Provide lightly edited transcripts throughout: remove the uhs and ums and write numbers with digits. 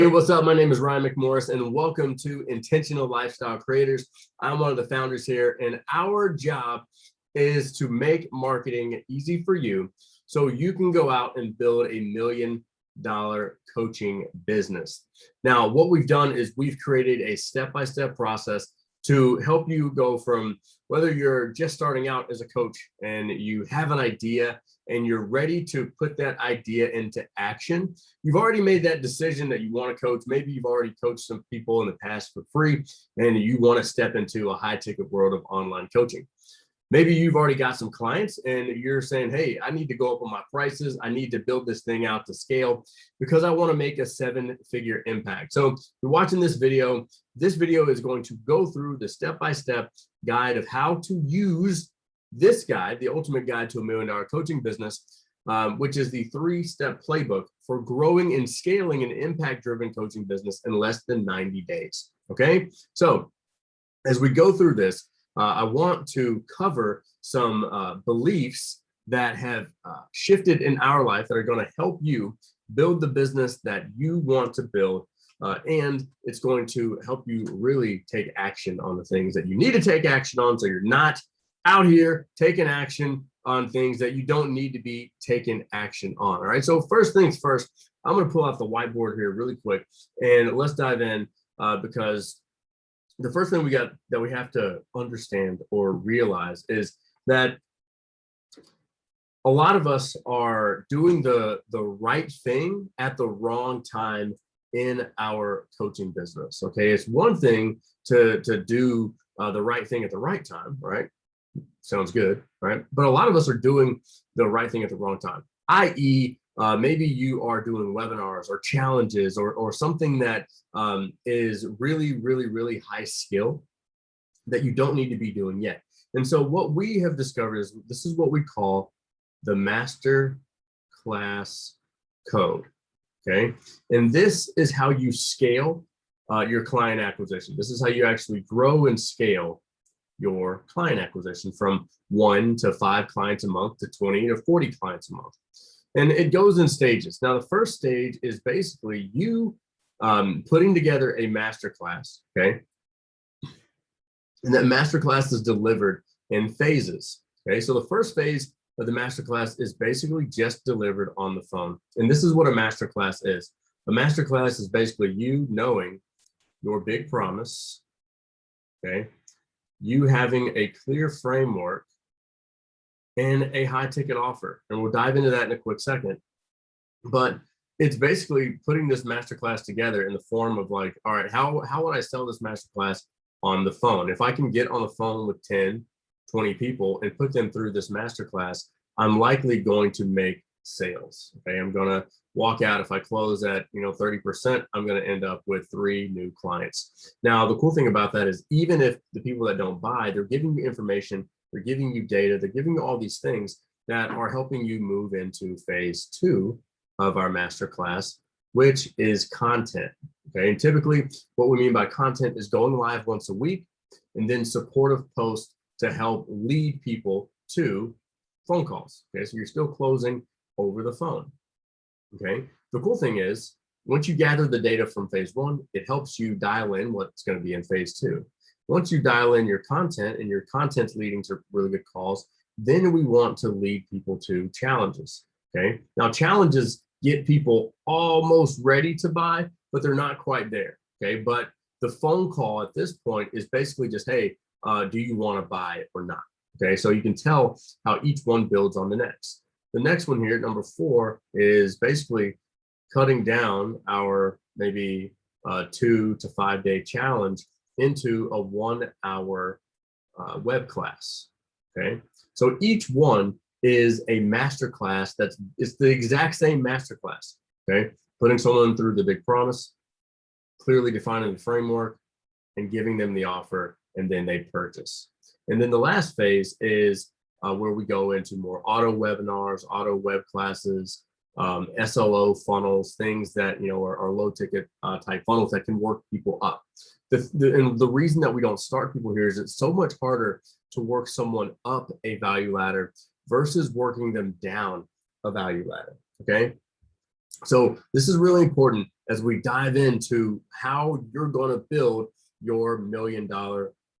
Hey, what's up? My name is Ryan McMorris, and welcome to Intentional Lifestyle Creators. I'm one of the founders here, and our job is to make marketing easy for you so you can go out and build $1 million coaching business. Now, what we've done is we've created a step-by-step process to help you go from whether you're just starting out as a coach and you have an idea and you're ready to put that idea into action. You've already made that decision that you want to coach. Maybe you've already coached some people in the past for free and you want to step into a high ticket world of online coaching. Maybe you've already got some clients and you're saying, hey, I need to go up on my prices. I need to build this thing out to scale because I want to make a 7-figure impact. So you're watching this video. This video is going to go through the step-by-step guide of how to use this guide, the ultimate guide to $1 million coaching business, which is the 3-step playbook for growing and scaling an impact-driven coaching business in less than 90 days. Okay, so as we go through this, I want to cover some beliefs that have shifted in our life that are going to help you build the business that you want to build. And it's going to help you really take action on the things that you need to take action on, so you're not out here taking action on things that you don't need to be taking action on. All right. So first things first, I'm going to pull out the whiteboard here really quick and let's dive in because the first thing we have to understand or realize is that a lot of us are doing the right thing at the wrong time in our coaching business. Okay, it's one thing to do the right thing at the right time, right? Sounds good, right? But a lot of us are doing the right thing at the wrong time, i.e., maybe you are doing webinars or challenges or something that is really, really, really high skill that you don't need to be doing yet. And so what we have discovered is this is what we call the master class code. Okay. And this is how you scale your client acquisition. This is how you actually grow and scale your client acquisition from 1 to 5 clients a month to 20 to 40 clients a month. And it goes in stages. Now, the first stage is basically you putting together a masterclass, okay? And that masterclass is delivered in phases, okay? So the first phase of the masterclass is basically just delivered on the phone. And this is what a masterclass is. A masterclass is basically you knowing your big promise, okay? You having a clear framework and a high ticket offer. And we'll dive into that in a quick second. But it's basically putting this masterclass together in the form of like, all right, how would I sell this masterclass on the phone? If I can get on the phone with 10, 20 people and put them through this masterclass, I'm likely going to make sales. Okay, I'm going to walk out. If I close at 30%, I'm going to end up with 3 new clients. Now, the cool thing about that is even if the people that don't buy, they're giving you information, they're giving you data, they're giving you all these things that are helping you move into phase 2 of our masterclass, which is content. Okay, and typically what we mean by content is going live once a week and then supportive posts to help lead people to phone calls. Okay, so you're still closing over the phone. Okay, the cool thing is once you gather the data from phase 1, it helps you dial in what's going to be in phase 2. Once you dial in your content and your content's leading to really good calls, then we want to lead people to challenges. Okay, now challenges get people almost ready to buy, but they're not quite there. Okay, but the phone call at this point is basically just, hey, do you want to buy or not? Okay, so you can tell how each one builds on the next. The next one here, number 4, is basically cutting down our maybe 2 to 5 day challenge into a 1-hour web class. Okay, so each one is a master class it's the exact same master class. Okay, putting someone through the big promise, clearly defining the framework, and giving them the offer, and then they purchase. And then the last phase is where we go into more auto webinars, auto web classes, SLO funnels, things that are low ticket type funnels that can work people up. And the reason that we don't start people here is it's so much harder to work someone up a value ladder versus working them down a value ladder. Okay, So this is really important as we dive into how you're going to build your $1 million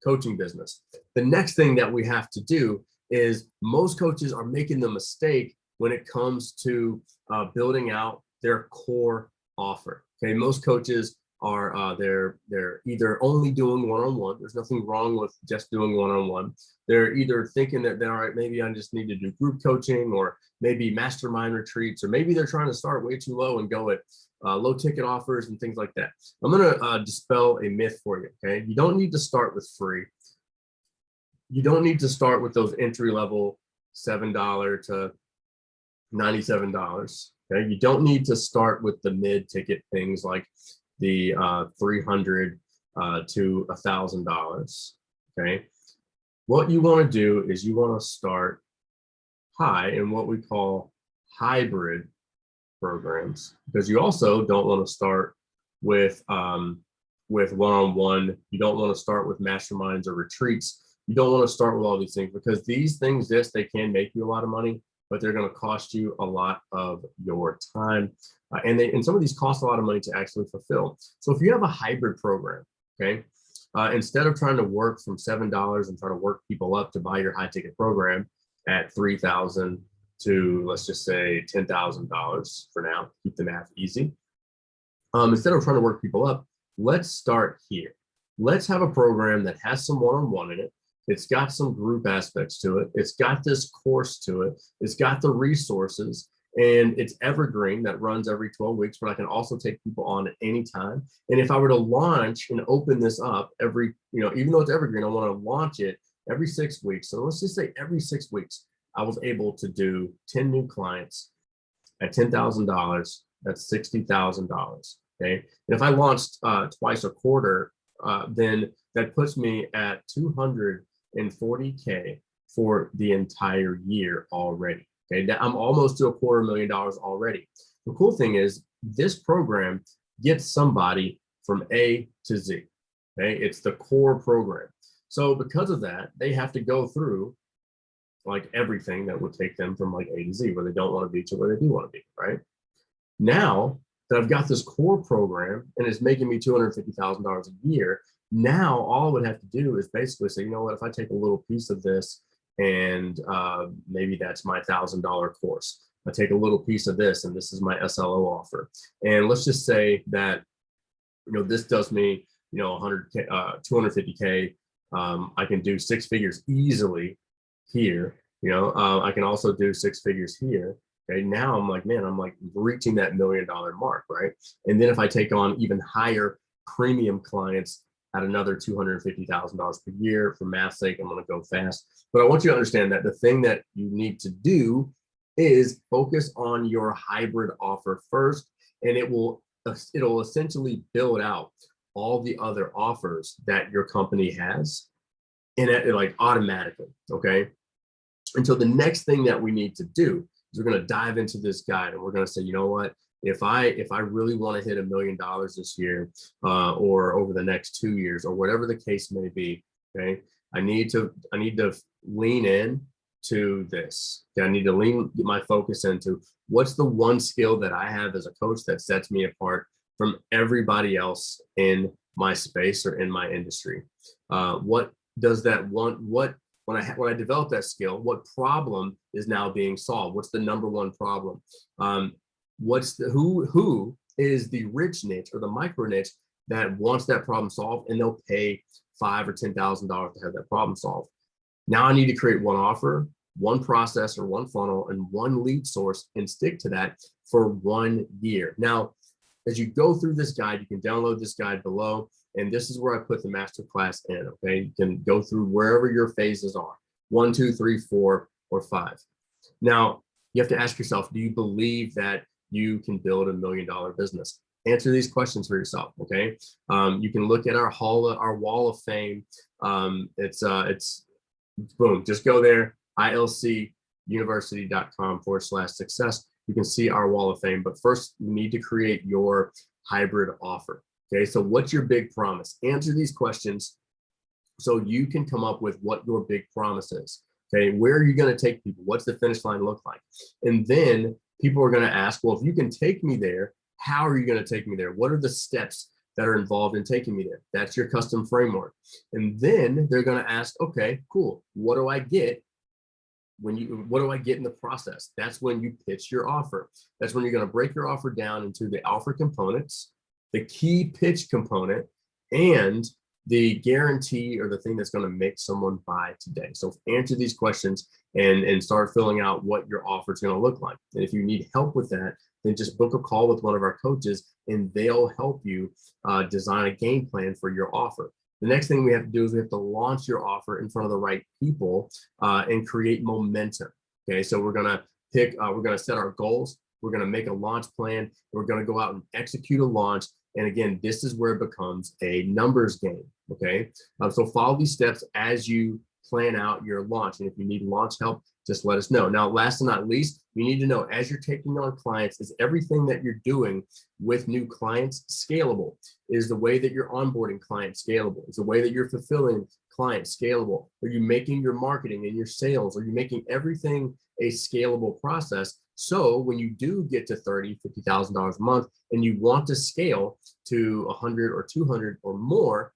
coaching business. The next thing that we have to do is most coaches are making the mistake when it comes to building out their core offer. Okay, most coaches are they're either only doing one-on-one. There's nothing wrong with just doing one-on-one. They're either thinking that they're all right, maybe I just need to do group coaching, or maybe mastermind retreats, or maybe they're trying to start way too low and go at low ticket offers and things like that. I'm going to dispel a myth for you. Okay, you don't need to start with free. You don't need to start with those entry level $7 to $97. Okay, you don't need to start with the mid ticket things like the $300 to $1,000. Okay, what you want to do is you want to start high in what we call hybrid programs, because you also don't want to start with one-on-one. You don't want to start with masterminds or retreats. You don't want to start with all these things, because these things, yes, they can make you a lot of money, but they're going to cost you a lot of your time. And some of these cost a lot of money to actually fulfill. So if you have a hybrid program, okay, instead of trying to work from $7 and try to work people up to buy your high ticket program at $3,000 to, let's just say, $10,000 for now, keep the math easy. Instead of trying to work people up, let's start here. Let's have a program that has some one-on-one in it. It's got some group aspects to it. It's got this course to it. It's got the resources, and it's evergreen, that runs every 12 weeks, but I can also take people on at any time. And if I were to launch and open this up every, even though it's evergreen, I want to launch it every 6 weeks. So let's just say every 6 weeks, I was able to do 10 new clients at $10,000. That's $60,000. Okay. And if I launched twice a quarter, then that puts me at $240K for the entire year already. Okay. I'm almost to $250,000 already. The cool thing is this program gets somebody from A to Z. Okay. It's the core program. So because of that, they have to go through like everything that would take them from like A to Z, where they don't want to be to where they do want to be, right? Now that I've got this core program and it's making me $250,000 a year, now all I would have to do is basically say, you know what, if I take a little piece of this and maybe that's my $1,000 course, I take a little piece of this and this is my SLO offer. And let's just say that, this does me, 100K, 250K. I can do 6 figures easily here. I can also do 6 figures here. Okay, now I'm like, man, I'm like reaching that $1 million mark, right? And then if I take on even higher premium clients at another $250,000 per year, for math's sake, I'm going to go fast. But I want you to understand that the thing that you need to do is focus on your hybrid offer first, and it'll essentially build out all the other offers that your company has, and it like automatically. Okay. And so the next thing that we need to do is we're going to dive into this guide, and we're going to say, you know what, if I really want to hit $1 million this year, or over the next 2 years, or whatever the case may be, okay, I need to lean in to this. Okay? I need to get my focus into what's the one skill that I have as a coach that sets me apart from everybody else in my space or in my industry. What does that when I develop that skill, what problem is now being solved? What's the number one problem? Who is the rich niche or the micro niche that wants that problem solved, and they'll pay $5,000 or $10,000 to have that problem solved. Now I need to create one offer, one process, or one funnel, and one lead source, and stick to that for 1 year. Now, as you go through this guide, you can download this guide below, and this is where I put the masterclass in. Okay, you can go through wherever your phases are: 1, 2, 3, 4, or 5. Now, you have to ask yourself, do you believe that you can build $1 million business? Answer these questions for yourself. Okay, you can look at our wall of fame. It's boom, just go there, ilcuniversity.com/success. You can see our wall of fame. But first, you need to create your hybrid offer. Okay, so what's your big promise? Answer these questions so you can come up with what your big promise is. Okay, where are you going to take people? What's the finish line look like? And then people are going to ask, well, if you can take me there, how are you going to take me there? What are the steps that are involved in taking me there? That's your custom framework. And then they're going to ask, okay, cool. What do I get what do I get in the process? That's when you pitch your offer. That's when you're going to break your offer down into the offer components, the key pitch component, and the guarantee, or the thing that's going to make someone buy today. So answer these questions and start filling out what your offer is going to look like. And if you need help with that, then just book a call with one of our coaches and they'll help you design a game plan for your offer. The next thing we have to do is we have to launch your offer in front of the right people and create momentum. Okay, so we're gonna set our goals. We're gonna make a launch plan. We're gonna go out and execute a launch. And again, this is where it becomes a numbers game. Okay, so follow these steps as you plan out your launch. And if you need launch help, just let us know. Now, last and not least, you need to know as you're taking on clients, is everything that you're doing with new clients scalable? Is the way that you're onboarding clients scalable? Is the way that you're fulfilling clients scalable? Are you making your marketing and your sales? Are you making everything a scalable process? So when you do get to $30,000, $50,000 a month and you want to scale to 100 or 200 or more,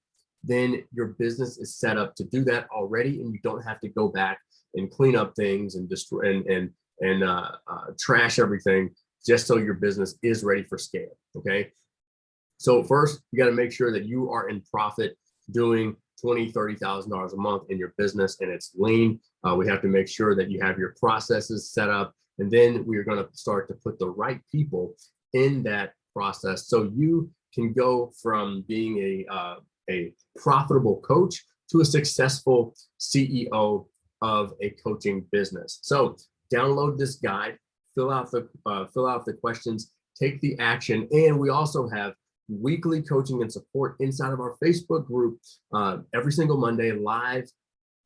then your business is set up to do that already, and you don't have to go back and clean up things and destroy and trash everything just so your business is ready for scale. Okay, so first you got to make sure that you are in profit doing $20,000, $30,000 a month in your business and it's lean. We have to make sure that you have your processes set up, and then we are going to start to put the right people in that process so you can go from being a profitable coach to a successful CEO of a coaching business. So download this guide, fill out the questions, take the action, and we also have weekly coaching and support inside of our Facebook group every single Monday, live,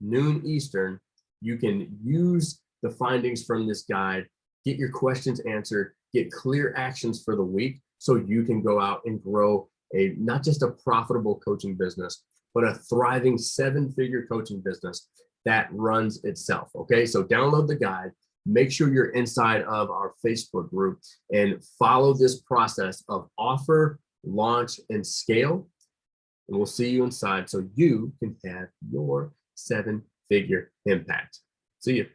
noon Eastern. You can use the findings from this guide, get your questions answered, get clear actions for the week so you can go out and grow not just a profitable coaching business, but a thriving 7-figure coaching business that runs itself. Okay, so download the guide, make sure you're inside of our Facebook group, and follow this process of offer, launch, and scale. And we'll see you inside so you can have your 7-figure impact. See you.